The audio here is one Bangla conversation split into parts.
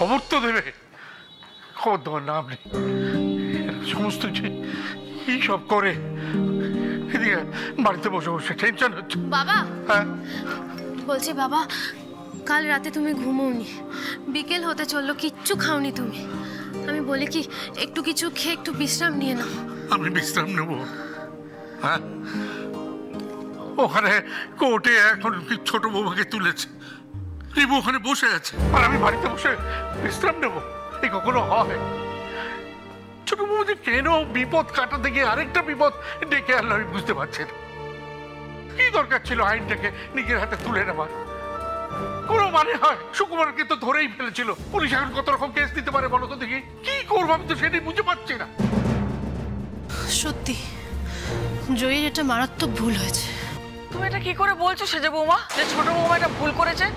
খবর তো দেবে, খবর দেওয়ার নাম নেই। সমস্ত যে কি সব করে, এদিকে বাড়িতে বসে বসে টেনশন হচ্ছে। বাবা, হ্যাঁ বলছি বাবা, কাল রাতে তুমি ঘুমোওনি, বিকেল হতে চললো, কিচ্ছু খাওনি তুমি। আমি বলি কি একটু কিছু খেয়ে একটু বিশ্রাম নিয়ে নাও। আমি বিশ্রাম নেব? হ্যাঁ, ওখানে কোর্টে এখন ছোট বৌমাকে তুলেছে, রিবু ওখানে বসে আছে, আর আমি বাড়িতে বসে বিশ্রাম নেব? এই কখনো হয়? ছোট বৌমা যে কেন বিপদ কাটাতে গিয়ে আরেকটা বিপদ ডেকে আনলো আমি বুঝতে পারছি না। কি দরকার ছিল আইনটাকে নিজের হাতে তুলে নেবার? কোনো মানে হয়? সুকুমারকে তো ধরেই ফেলেছিল, পুলিশ এখন কত রকম কেস দিতে পারে বলো তো দেখি। কি করবো আমি তো সেটাই বুঝতে পারছি না। সত্যি জয়ীর এটা মারাত্মক ভুল হয়েছে। তুমি এটা কি করে বলছো সেজে বৌমা, যে ছোট বৌমা এটা ভুল করেছে?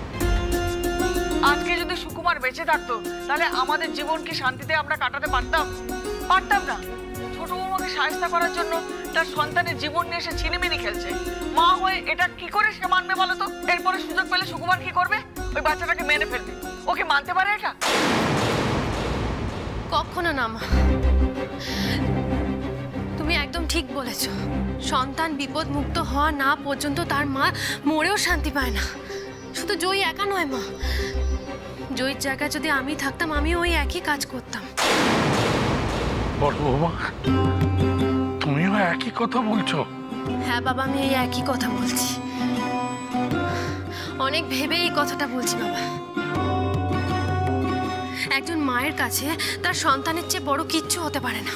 আজকে যদি সুকুমার বেঁচে থাকতো তাহলে আমাদের জীবন কি শান্তিতে আমরা কাটাতে পারতাম? পারতাম না। ছোট বৌমাকে সাহায্য করার জন্য তার সন্তানের জীবন নিয়ে সে ছিনিমিনি খেলছে। মা হয়ে এটা কি করে সে মানবে বলো তো? এরপরে সুযোগ পেলে সুকুমার কি করবে? ওই বাচ্চাটাকে মেরে ফেলবে। ওকে মানতে পারে এটা? কখনো না মা, তুমি একদম ঠিক বলেছ। সন্তান বিপদ মুক্ত হওয়া না পর্যন্ত তার মা মরেও শান্তি পায় না। শুধু জয়ী একা নয় মা, জয়ীর জায়গায় যদি আমি থাকতাম আমি ওই একই কাজ করতাম। বড় বৌমা, তুমিও একই কথা বলছো? হ্যাঁ বাবা, আমি এই একই কথা বলছি। অনেক ভেবে এই কথাটা বলছি বাবা। একজন মায়ের কাছে তার সন্তানের চেয়ে বড় কিচ্ছু হতে পারে না।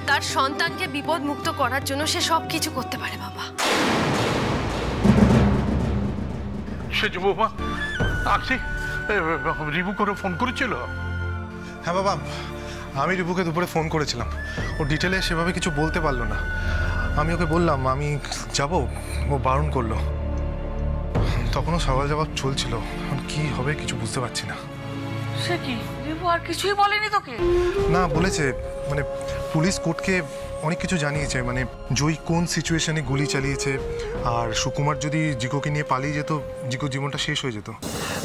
তার সন্তানকে বিপদ মুক্ত করার জন্য সে সব কিছু করতে পারে বাবা। সেজ বৌমা, আজকে রিবু করে ফোন করেছিল? হ্যাঁ বাবা, আমি রিবুকে দুপুরে ফোন করেছিলাম। ও ডিটেলে সেভাবে কিছু বলতে পারলো না। আমি ওকে বললাম আমি যাব, ও বারণ করলো। তখনও সওয়াল জবাব চলছিল, কি হবে কিছু বুঝতে পারছি না। সে কি, রিবু আর কিছুই বলেনি তোকে? না, বলেছে মানে পুলিশ কোর্টকে অনেক কিছু জানিয়েছে, মানে জয়ী কোন সিচুয়েশনে গুলি চালিয়েছে, আর সুকুমার যদি জিকোকে নিয়ে পালিয়ে যেত জিকোর জীবনটা শেষ হয়ে যেত।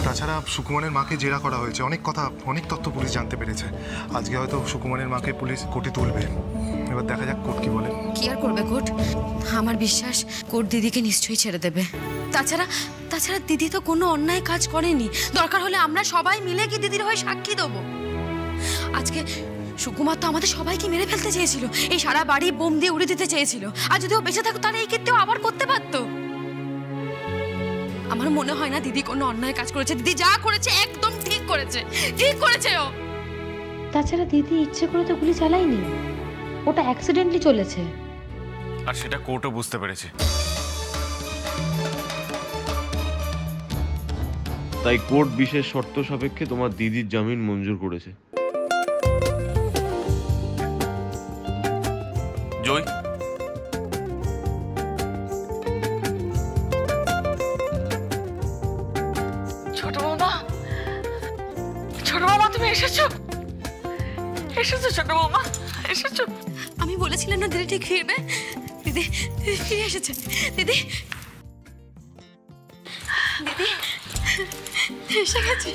তাছাড়া সুকুমারের মাকে জেরা করা হয়েছে, অনেক কথা অনেক তথ্য পুলিশ জানতে পেরেছে। আজকে হয়তো সুকুমারের মাকে পুলিশ কোর্টে তুলবে। এবার দেখা যাক কোর্ট কি বলে। কি আর করবে কোর্ট? আমার বিশ্বাস কোর্ট দিদিকে নিশ্চয়ই ছেড়ে দেবে। তাছাড়া দিদি তো কোনো অন্যায় কাজ করেনি। দরকার হলে আমরা সবাই মিলে কি দিদির হয়ে সাক্ষী দেবো। আজকে সুকুমার তো আমাদের সবাইকে মেরে ফেলতে চেয়েছিল, এই সারা বাড়ি বোম দিয়ে উড়ে দিতে চেয়েছিল। আর যদি ও বেঁচে থাকতো তাহলে এই ক্ষেত্রেও আবার করতে পারতো। আমার মনে হয় না দিদি কোনো অন্যায় কাজ করেছে। দিদি যা করেছে একদম ঠিক করেছে, ঠিক করেছে ও। তাছাড়া দিদি ইচ্ছে করে তো গুলি চালায়নি, ওটা অ্যাক্সিডেন্টলি চলেছে। আর সেটা কোর্টও বুঝতে পেরেছে। তাই কোর্ট বিশেষ শর্ত সাপেক্ষে তোমার দিদির জামিন মঞ্জুর করেছে। জয়, ছোট বৌমা, ছোট বৌমা তুমি এসেছো? এসেছো ছোট বৌমা, এসেছো? আমি বলেছিলাম না দিদি ঠিক ফিরবে। দিদি ফিরে এসেছে। দিদি দিদি এসে গেছে।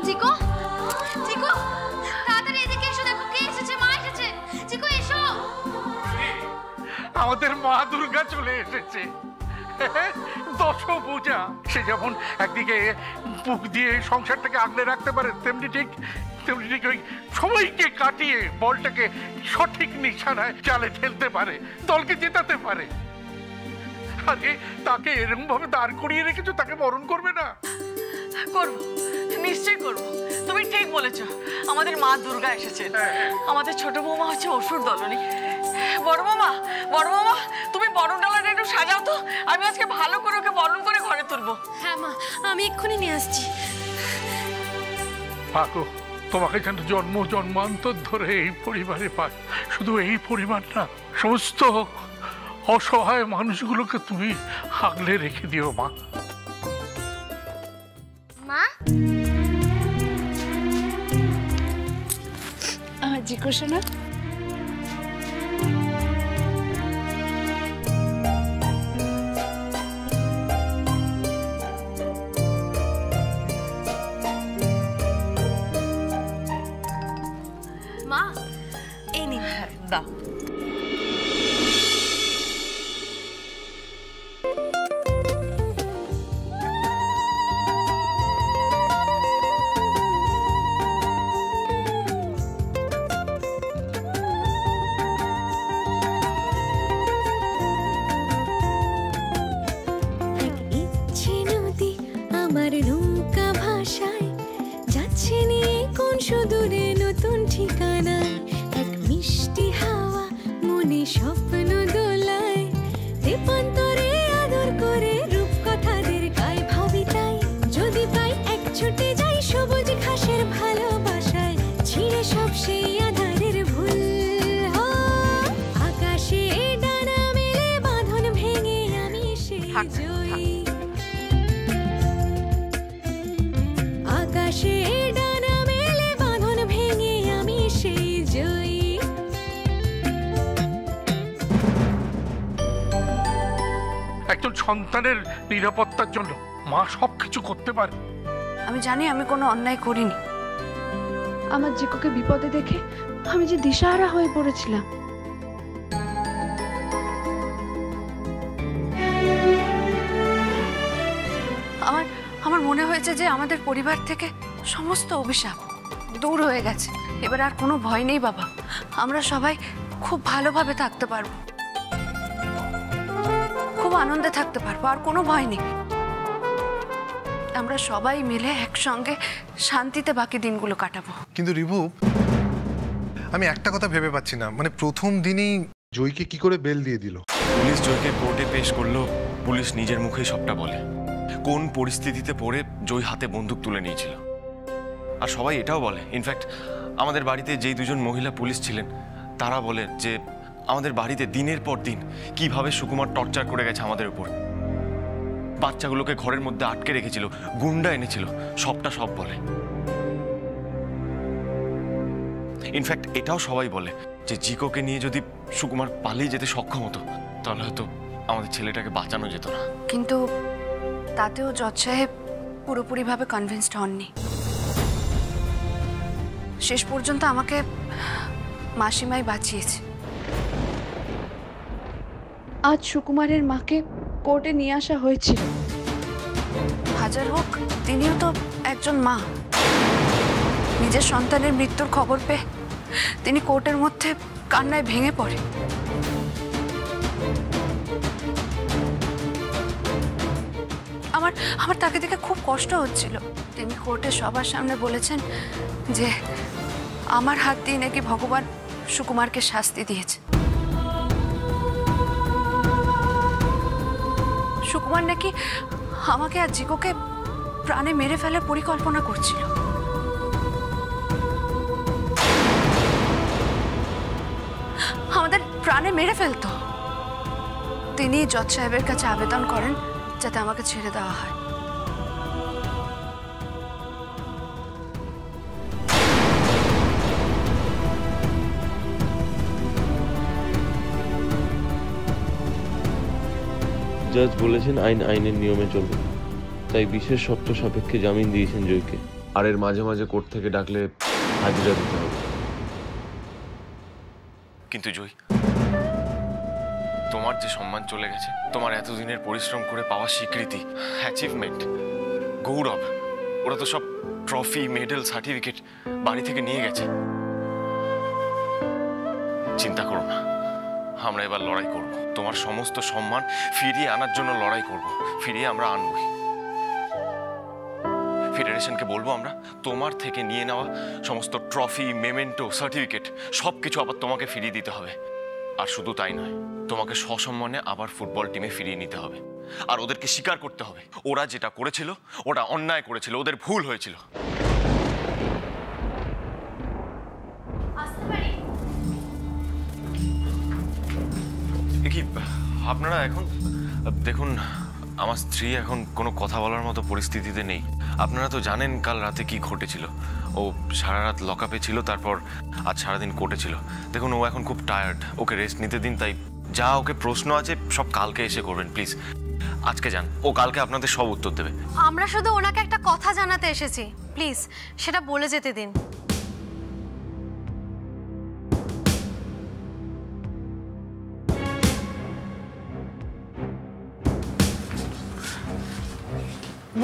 জিকো, জিকো তাড়াতাড়ি এদিকে এসো, দেখো কে এসেছে। মা এসেছে। জিকো এসো। আমাদের মা দুর্গা চলে এসেছে, দশভুজা। সে যেমন একদিকে বুক দিয়ে সংসারটাকে আগলে রাখতে পারে, তেমনি ঠিক ওই সবাইকে কাটিয়ে বলটাকে সঠিক নিশানায় চালে ঠেলতে পারে, দলকে জেতাতে পারে। আরে তাকে এরকম ভাবে দাঁড় করিয়ে রেখেছো, তাকে বরণ করবে না? করবো, নিশ্চয়ই করবো। তুমি ঠিক বলেছো, আমাদের মা দুর্গা এসেছে। আমাদের ছোট বৌমা হচ্ছে অসুর দলনী। বড় বৌমা, তুমি বরণ ডালাটা একটু সাজাও তো। আমি আজকে ভালো করে ওকে বরণ করে ঘরে তুলবো। হ্যাঁ মা, আমি এক্ষুনি নিয়ে আসছি। পাকো, তোমাকে যেন জন্ম জন্মান্তর ধরে এই পরিবারে পাই। শুধু এই পরিবার না, সমস্ত অসহায় মানুষগুলোকে তুমি আগলে রেখে দিও মা। মা, জিকো শোনা, থাক থাক। আকাশে ডানা মেলে বাঁধন ভেঙে আমি সেই জয়ী। একজন সন্তানের নিরাপত্তার জন্য মা সবকিছু করতে পারে। আমি জানি আমি কোনো অন্যায় করিনি। আমার জিকোকে বিপদে দেখে আমি যে দিশাহারা হয়ে পড়েছিলাম। আমার আমার মনে হয়েছে যে আমাদের পরিবার থেকে সমস্ত অভিশাপ দূর হয়ে গেছে। এবার আর কোনো ভয় নেই বাবা, আমরা সবাই খুব ভালোভাবে থাকতে পারবো, খুব আনন্দে থাকতে পারবো, আর কোনো ভয় নেই। আমরা সবাই মিলে একসঙ্গে শান্তিতে বাকি দিনগুলো কাটাবো। কিন্তু রিভু, আমি একটা কথা ভেবে পাচ্ছি না, মানে প্রথম দিনই জয়কে কি করে বেল দিয়ে দিল? পুলিশ জয়কে কোর্টে পেশ করলো, পুলিশ নিজের মুখেই সবটা বলে কোন পরিস্থিতিতে পড়ে জয় হাতে বন্দুক তুলে নিয়েছিল। আর সবাই এটাও বলে, ইনফ্যাক্ট আমাদের বাড়িতে যেই দুজন মহিলা পুলিশ ছিলেন তারা বলে যে আমাদের বাড়িতে দিনের পর দিন কিভাবে সুকুমার টর্চার করে গেছে আমাদের উপর, বাচ্চাগুলোকে ঘরের মধ্যে আটকে রেখেছিল, গুন্ডা এনেছিল, সবটা সব বলে। ইনফ্যাক্ট এটাও সবাই বলে যে জিকোকে নিয়ে যদি সুকুমার পালিয়ে যেতে সক্ষম হতো তাহলে হয়তো আমাদের ছেলেটাকে বাঁচানো যেত না। কিন্তু তাতেও জজ সাহেব পুরোপুরিভাবে কনভিন্সড হননি। শেষ পর্যন্ত আমাকে মাসিমাই বাঁচিয়েছে। আজ সুকুমারের মাকে কোর্টে নিয়ে আসা হয়েছিল। হাজার হোক তিনিও তো একজন মা। নিজের সন্তানের মৃত্যুর খবর পেয়ে তিনি কোর্টের মধ্যে কান্নায় ভেঙে পড়ে। আমার তাকে দেখে খুব কষ্ট হচ্ছিল। তিনি কোর্টে সবার সামনে বলেছেন যে আমার হাত দিয়ে নাকি ভগবান সুকুমারকে শাস্তি দিয়েছে। সুকুমার নাকি আমাকে আর জিকোকে প্রাণে মেরে ফেলার পরিকল্পনা করছিল। আমাদের প্রাণে মেরে ফেলতো। তিনি জজ সাহেবের কাছে আবেদন করেন যাতে আমাকে ছেড়ে দেওয়া হয়। জাজ বলেছেন আইন আইনের নিয়মে চলবে, তাই বিশেষ শর্ত সাপেক্ষে জামিন দিয়েছেন জয়কে। আর এর মাঝে মাঝে কোর্ট থেকে ডাকলে হাজিরা দিতে হবে। কিন্তু জয়, তোমার যে সম্মান চলে গেছে, তোমার এতদিনের পরিশ্রম করে পাওয়া স্বীকৃতি, অ্যাচিভমেন্ট, গৌরব, ওরা তো সব ট্রফি, মেডেল, সার্টিফিকেট বাড়ি থেকে নিয়ে গেছে। চিন্তা করো না, আমরা এবার লড়াই করব। তোমার সমস্ত সম্মান ফিরিয়ে আনার জন্য লড়াই করব, ফিরিয়ে আমরা আনবই। ফেডারেশনকে বলবো আমরা তোমার থেকে নিয়ে নেওয়া সমস্ত ট্রফি, মেমেন্টো, সার্টিফিকেট সবকিছু আবার তোমাকে ফিরিয়ে দিতে হবে। আর শুধু তাই নয়, তোমাকে সসম্মানে আবার ফুটবল টিমে ফিরিয়ে নিতে হবে। আর ওদেরকে স্বীকার করতে হবে ওরা যেটা করেছিল ওটা অন্যায় করেছিল, ওদের ভুল হয়েছিল। কি আপনারা এখন দেখুন, আমার স্ত্রী এখন কোনো কথা বলার মতো পরিস্থিতিতে নেই। আপনারা তো জানেন কাল রাতে কি ঘটেছিল। ও সারা রাত লকআপে ছিল, তারপর আজ সারাদিন কোর্টে ছিল। দেখুন ও এখন খুব টায়ার্ড, ওকে রেস্ট নিতে দিন। তাই যা ওকে প্রশ্ন আছে সব কালকে এসে করবেন প্লিজ। আজকে যান, ও কালকে আপনাদের সব উত্তর দেবে। আমরা শুধু ওনাকে একটা কথা জানাতে এসেছি, প্লিজ সেটা বলে যেতে দিন।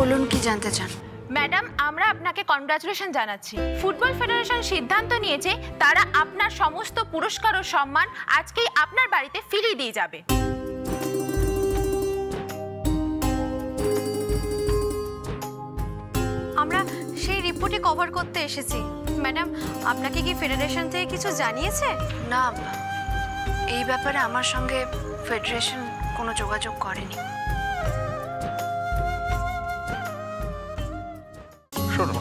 বলুন কি জানতে চান? ম্যাডাম, আমরা আপনাকে কনগ্রাচুলেশন জানাচ্ছি। ফুটবল ফেডারেশন সিদ্ধান্ত নিয়েছে তারা আপনার সমস্ত পুরস্কার ও সম্মান আজকেই আপনার বাড়িতে ফিরিয়ে দিয়ে যাবে। আমরা সেই রিপোর্টে কভার করতে এসেছি। ম্যাডাম, আপনাকে কি ফেডারেশন থেকে কিছু জানিয়েছে? না, এই ব্যাপারে আমার সঙ্গে ফেডারেশন কোনো যোগাযোগ করেনি। শোনো,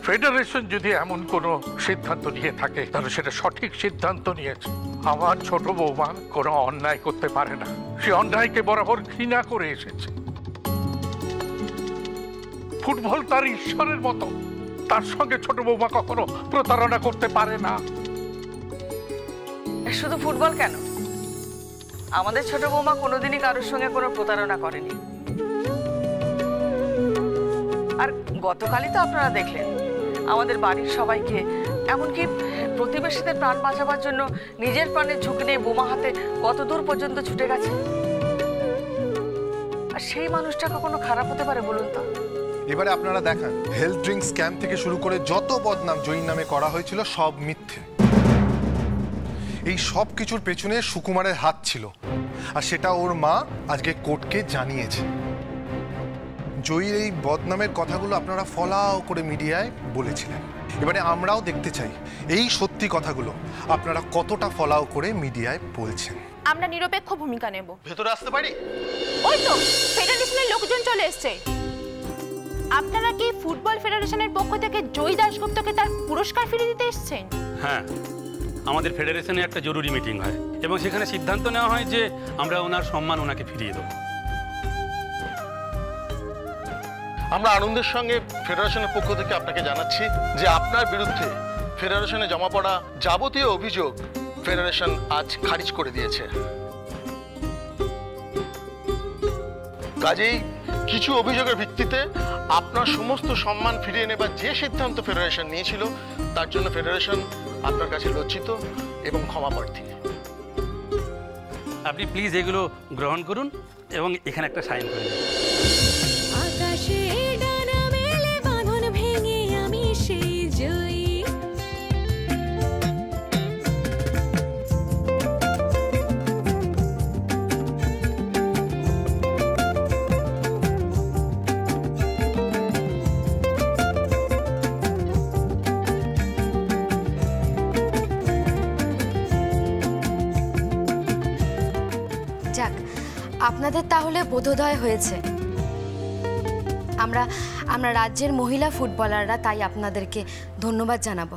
ফেডারেশন যদি এমন কোনো সিদ্ধান্ত নিয়ে থাকে তাহলে সেটা সঠিক সিদ্ধান্ত নিয়েছে। আমার ছোট বৌমা কোনো অন্যায় করতে পারে না, সে অন্যায়কে বরাবর ঘৃণা করে এসেছে। ফুটবল তার ঈশ্বরের মতো, তার সঙ্গে ছোট বৌমা কখনো প্রতারণা করতে পারে না। শুধু ফুটবল কেন, আমাদের ছোট বৌমা কোনোদিনই কারোর সঙ্গে কোনো প্রতারণা করেনি। আর গতকালই তো আপনারা দেখলেন আমাদের বাড়ির সবাইকে, এমনকি প্রতিবেশীদের প্রাণ বাঁচাবার জন্য নিজের প্রাণের ঝুঁকি নিয়ে বোমা হাতে কত দূর পর্যন্ত ছুটে গেছে। আর সেই মানুষটা কখনো খারাপ হতে পারে বলুন তো? এবারে আপনারা দেখান, হেলথ ড্রিঙ্কস ক্যাম্প থেকে শুরু করে যত বদনাম জয়ীর নামে করা হয়েছিল সব মিথ্যে। এই সব কিছুর পেছনে সুকুমারের হাত ছিল, আর সেটা ওর মা আজকে কোর্টকে জানিয়েছে। জয়ীর এই বদনামের কথাগুলো আপনারা ফলাও করে মিডিয়ায় বলেছিলেন। এবারে আমরাও দেখতে চাই এই সত্যি কথাগুলো আপনারা কতটা ফলাও করে মিডিয়ায় বলছেন। আমরা নিরপেক্ষ ভূমিকা নেব। ভেতরে আসতে পারি? ওই তো ফেডারেশনের লোকজন চলে এসেছে। আপনারা কি ফুটবল ফেডারেশনের পক্ষ থেকে জয়ী দাশগুপ্তকে তার পুরস্কার ফিরিয়ে দিতে এসেছেন? হ্যাঁ, আমাদের ফেডারেশনে একটা জরুরি মিটিং হয় এবং সেখানে সিদ্ধান্ত নেওয়া হয় যে আমরা ওনার সম্মান ওনাকে ফিরিয়ে দেব। আমরা আনন্দের সঙ্গে ফেডারেশনের পক্ষ থেকে আপনাকে জানাচ্ছি যে আপনার বিরুদ্ধে ফেডারেশনে জমা পড়া যাবতীয় অভিযোগ ফেডারেশন আজ খারিজ করে দিয়েছে। কাজেই কিছু অভিযোগের ভিত্তিতে আপনার সমস্ত সম্মান ফিরিয়ে নেবার যে সিদ্ধান্ত ফেডারেশন নিয়েছিল তার জন্য ফেডারেশন আপনার কাছে লজ্জিত এবং ক্ষমাপ্রার্থী। আপনি প্লিজ এগুলো গ্রহণ করুন এবং এখানে একটা সাইন করে দিন। যাক, আপনাদের তাহলে বোধোদয় হয়েছে। আমরা রাজ্যের মহিলা ফুটবলাররা তাই আপনাদেরকে ধন্যবাদ জানাবো।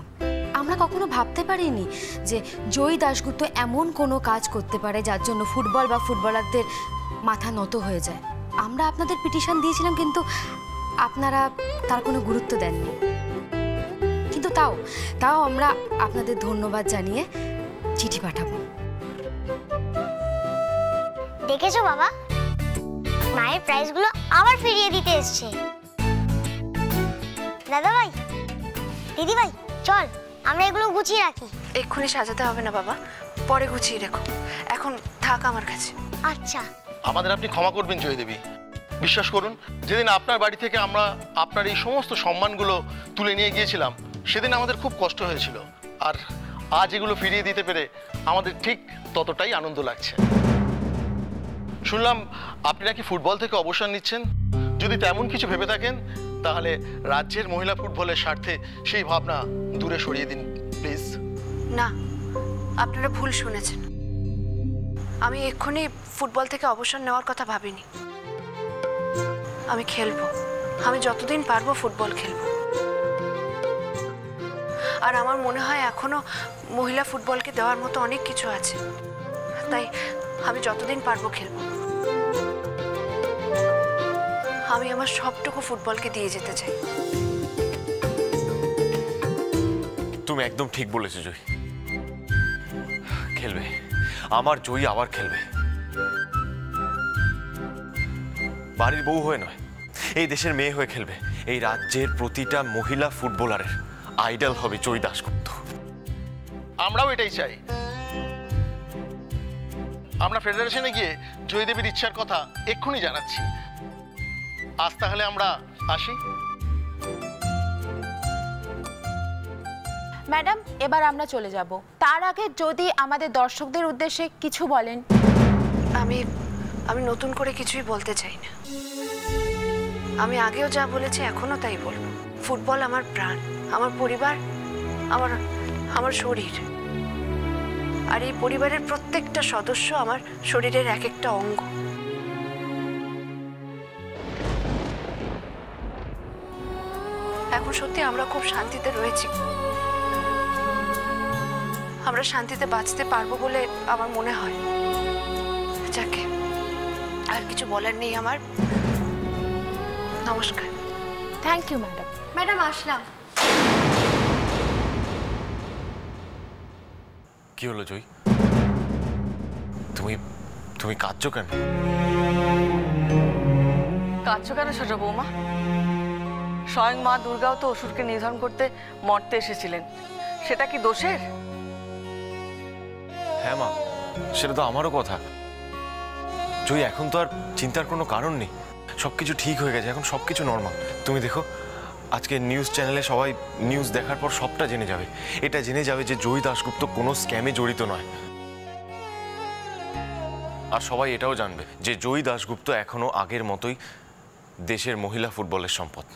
আমরা কখনো ভাবতে পারিনি যে জয়ী দাশগুপ্ত এমন কোনো কাজ করতে পারে যার জন্য ফুটবল বা ফুটবলারদের মাথা নত হয়ে যায়। আমরা আপনাদের পিটিশন দিয়েছিলাম, কিন্তু আপনারা তার কোনো গুরুত্ব দেননি। কিন্তু তাও আমরা আপনাদের ধন্যবাদ জানিয়ে চিঠি পাঠাবো। দেখেছো বাবা, মায়ের প্রাইজগুলো আবার ফিরিয়ে দিতে এসছে। দাদা ভাই, দিদি ভাই, চল আমরা এগুলো গুছিয়ে রাখি। এক্ষুনি সাজাতে হবে না বাবা, পরে গুছিয়ে রেখো, এখন থাক আমার কাছে। আচ্ছা। আমাদের আপনি ক্ষমা করবেন জয়ী দেবী। বিশ্বাস করুন, যেদিন আপনার বাড়ি থেকে আমরা আপনার এই সমস্ত সম্মানগুলো তুলে নিয়ে গিয়েছিলাম সেদিন আমাদের খুব কষ্ট হয়েছিল, আর আজ এগুলো ফিরিয়ে দিতে পেরে আমাদের ঠিক ততটাই আনন্দ লাগছে। শুনলাম আপনি নাকি ফুটবল থেকে অবসর নিচ্ছেন। যদি তেমন কিছু ভেবে থাকেন তাহলে রাজ্যের মহিলা ফুটবলের স্বার্থে সেই ভাবনা দূরে সরিয়ে দিন প্লিজ। না, আপনারা ভুল শুনেছেন। আমি এক্ষুনি ফুটবল থেকে অবসর নেওয়ার কথা ভাবিনি। আমি খেলবো, আমি যতদিন পারবো ফুটবল খেলবো। আর আমার মনে হয় এখনো মহিলা ফুটবলকে দেওয়ার মতো অনেক কিছু আছে, তাই আমি যতদিন পারবো খেলবো। আমি আমার সবটুকু ফুটবলকে দিয়ে যেতে চাই। তুমি একদম ঠিক বলেছো জয়ী, খেলবে, আমার জয়ী আবার খেলবে। বাড়ির বউ হয়ে নয়, এই দেশের মেয়ে হয়ে খেলবে। এই রাজ্যের প্রতিটা মহিলা ফুটবলারের আইডল হবে জয়ী দাশগুপ্ত। আমরাও এটাই চাই। আমরা ফেডারেশনে গিয়ে জয়ী দেবীর ইচ্ছার কথা এক্ষুনি জানাচ্ছি। আজ তাহলে আমরা আসি। ম্যাডাম, এবার আমরা চলে যাব। তার আগে যদি আমাদের দর্শকদের উদ্দেশ্যে কিছু বলেন। আমি নতুন করে কিছুই বলতে চাই না। আমি আগেও যা বলেছি এখনো তাই বলবো। ফুটবল আমার প্রাণ, আমার পরিবার, আমার শরীর। আর এই পরিবারের প্রত্যেকটা সদস্য আমার শরীরের এক একটা অঙ্গ। এখন সত্যি আমরা খুব শান্তিতে রয়েছি। আমরা শান্তিতে বাঁচতে পারবো বলে আমার মনে হয়। যাকে আর কিছু বলার নেই আমার। নমস্কার। Thank you madam. ম্যাডাম আসলাম। কি হলো জয়? তুমি তুমি কাঁদছো কেন? কাঁদছো কেন ছোট বৌমা? স্বয়ং মা দুর্গাও তো অসুরকে নিধন করতে মর্তে এসেছিলেন, সেটা কি দোষের? হ্যাঁ মা, সেটা তো আমারও কথা। জয়, এখন তো আর চিন্তার কোনো কারণ নেই, সবকিছু ঠিক হয়ে গেছে, এখন সবকিছু নর্মাল। তুমি দেখো, আজকে নিউজ চ্যানেলে সবাই নিউজ দেখার পর সবটা জেনে যাবে। এটা জেনে যাবে যে জয় দাশগুপ্ত কোনো স্ক্যামে জড়িত নয়। আর সবাই এটাও জানবে যে জয় দাশগুপ্ত এখনো আগের মতোই দেশের মহিলা ফুটবলের সম্পদ।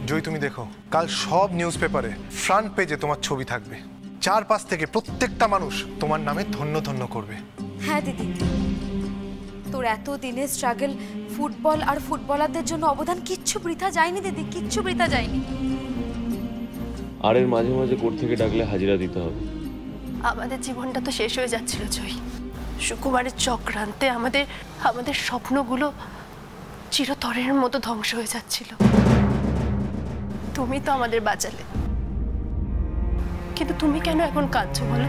জয়, তুমি দেখো, কাল সব নিউজ পেপারে ফ্রন্ট পেজে তোমার ছবি থাকবে। চারপাশ থেকে প্রত্যেকটা মানুষ তোমার নামে ধন্য ধন্য করবে। হ্যাঁ দিদি, তোর এত দিনের স্ট্রাগল, ফুটবল আর ফুটবলারদের জন্য অবদান কিচ্ছু বৃথা যায়নি দিদি, কিচ্ছু বৃথা যায়নি। আর এর মাঝে মাঝে কোর্ট থেকে ডাকলে হাজিরা দিতে হবে। আমাদের জীবনটা তো শেষ হয়ে যাচ্ছিল জয়। সুকুমারের চক্রান্তে আমাদের স্বপ্নগুলো চিরতরের মতো ধ্বংস হয়ে যাচ্ছিল। তুমি তো আমাদের বাঁচালে, কিন্তু তুমি কেন এখন কাঁদছো বলো?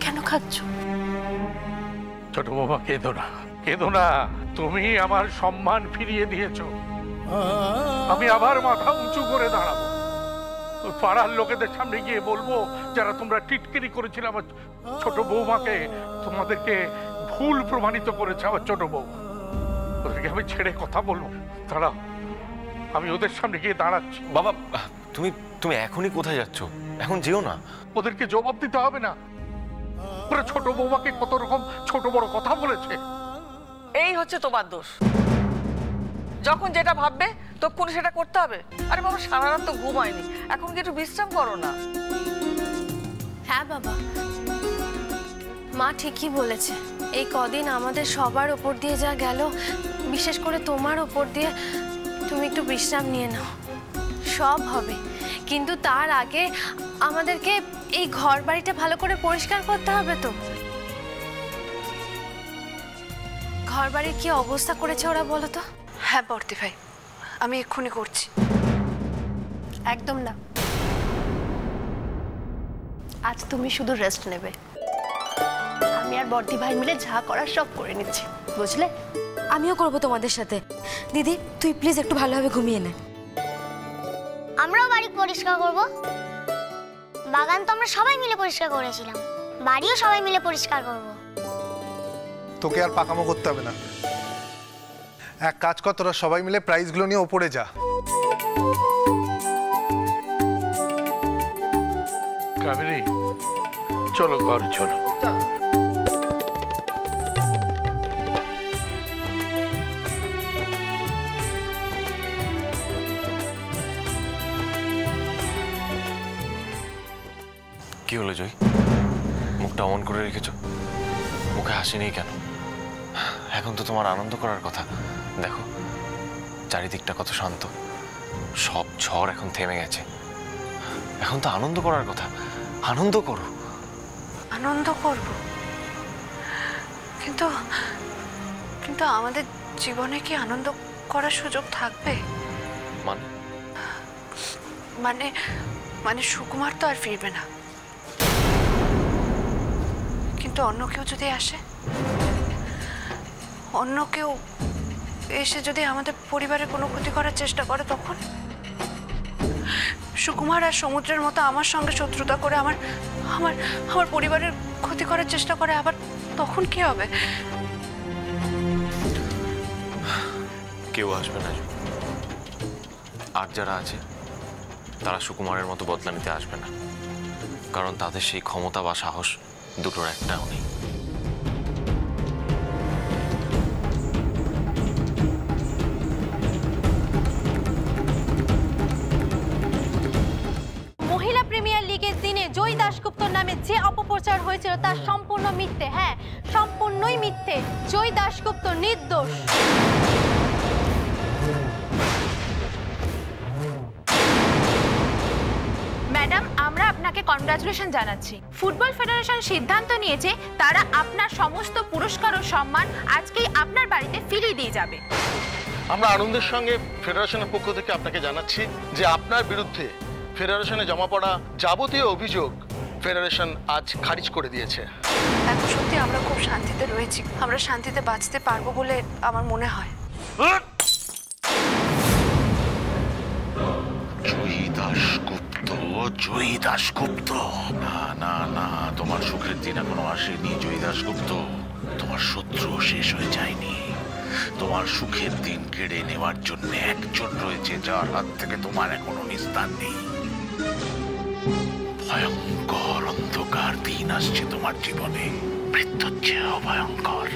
কেন কাঁদছো? ছোট বাবা, কেঁদো না, কেঁদো না। তুমি আমার সম্মান ফিরিয়ে দিয়েছো, আমি আবার মাথা উঁচু করে দাঁড়াবো। পাড়ার লোকেদের সামনে গিয়ে বলবো, যারা তোমরা টিটকিরি করেছিলে আমার ছোট বৌমাকে, তোমাদেরকে ভুল প্রমাণিত করেছে আমার ছোট বউ। ওদেরকে আমি ছেড়ে কথা বলবো। দাঁড়াও, আমি ওদের সামনে গিয়ে দাঁড়াচ্ছি। বাবা, তুমি তুমি এখনই কোথায় যাচ্ছ? এখন যেও না। ওদেরকে জবাব দিতে হবে না? ওরা ছোট বৌমাকে কত রকম ছোট বড় কথা বলেছে। এই হচ্ছে তোমার দোষ। যখন যেটা ভাববে তখন সেটা করতে হবে। আরে বাবা, সারা রাত তো ঘুম হয়নি, এখন কি একটু বিশ্রাম করো না? হ্যাঁ বাবা, মা ঠিকই বলেছে। এই কদিন আমাদের সবার ওপর দিয়ে যা গেল, বিশেষ করে তোমার ওপর দিয়ে, তুমি একটু বিশ্রাম নিয়ে নাও, সব হবে। কিন্তু তার আগে আমাদেরকে এই ঘর বাড়িটা ভালো করে পরিষ্কার করতে হবে তো। ঘর বাড়ির কি অবস্থা করেছে ওরা বলো তো? হ্যাঁ বর্দি ভাই, আমি এক্ষুনি করছি। একদম না, আজ তুমি শুধু রেস্ট নেবে। আমি আর বর্দি ভাই মিলে যা করার সব করে নিচ্ছি, বুঝলে? আমিও করবো তোমাদের সাথে। দিদি, তুই প্লিজ একটু ভালোভাবে ঘুমিয়ে নে। আমরাও বাড়ি পরিষ্কার করব। বাগান তো আমরা সবাই মিলে পরিষ্কার করেছিলাম, বাড়িও সবাই মিলে পরিষ্কার করব। তোকে আর পাকামো করতে হবে না। এক কাজ কর, তোরা সবাই মিলে প্রাইজগুলো নিয়ে ওপরে যা। কামিনী, চলো ঘর চলো। কি হলো জয়? মুখটা অন করে রেখেছো, মুখে হাসি নেই কেন? এখন তো তোমার আনন্দ করার কথা। দেখো, চারিদিকটা কত শান্ত, সব ঝড় এখন থেমে গেছে। এখন তো আনন্দ করার কথা, আনন্দ করো। আনন্দ করব, কিন্তু কিন্তু আমাদের জীবনে কি আনন্দ করার সুযোগ থাকবে? মানে মানে মানে সুকুমার তো আর ফিরবে না, কিন্তু অন্য কেউ যদি আসে, অন্য কেউ এসে যদি আমাদের পরিবারের কোনো ক্ষতি করার চেষ্টা করে, তখন সুকুমার আর সমুদ্রের মতো আমার সঙ্গে শত্রুতা করে আমার আমার আমার পরিবারের ক্ষতি করার চেষ্টা করে, আবার তখন কি হবে? কেউ আসবে না, আর যারা আছে তারা সুকুমারের মতো বদলা নিতে আসবে না, কারণ তাদের সেই ক্ষমতা বা সাহস দুটোর একটাও নেই। মহিলা প্রিমিয়ার লিগের দিনে জয় দাশগুপ্তর নামে যে অপপ্রচার হয়েছিল তা সম্পূর্ণ মিথ্যে। হ্যাঁ, সম্পূর্ণই মিথ্যে। জয় দাশগুপ্ত নির্দোষ। ম্যাডাম, আমরা আপনাকে আপনাকে কনগ্রাচুলেশন জানাচ্ছি। ফুটবল ফেডারেশন সিদ্ধান্ত নিয়েছে তারা আপনার সমস্ত পুরস্কার ও সম্মান আজকেই আপনার বাড়িতে ফিরিয়ে দিয়ে যাবে। আমরা আনন্দের সঙ্গে ফেডারেশনের পক্ষ থেকে আপনাকে জানাচ্ছি যে আপনার বিরুদ্ধে ফেডারেশনে জমা পড়া যাবতীয় অভিযোগ ফেডারেশন আজ খারিজ করে দিয়েছে। এখন সত্যি আমরা খুব শান্তিতে রয়েছি, আমরা শান্তিতে বাঁচতে পারবো বলে আমার মনে হয়। জয়ী দাশগুপ্ত, জয়ী দাশগুপ্ত, না না না, তোমার সুখের দিন এখনো আসেনি জয়ী দাশগুপ্ত। তোমার শত্রু শেষ হয়ে যায়নি। তোমার সুখের দিন কেড়ে নেওয়ার জন্য একজন রয়েছে যার হাত থেকে তোমার এখনো নিস্তার নেই। ভয়ঙ্কর অন্ধকার দিন আসছে তোমার জীবনে, মৃত্যুর চেয়েও ভয়ঙ্কর।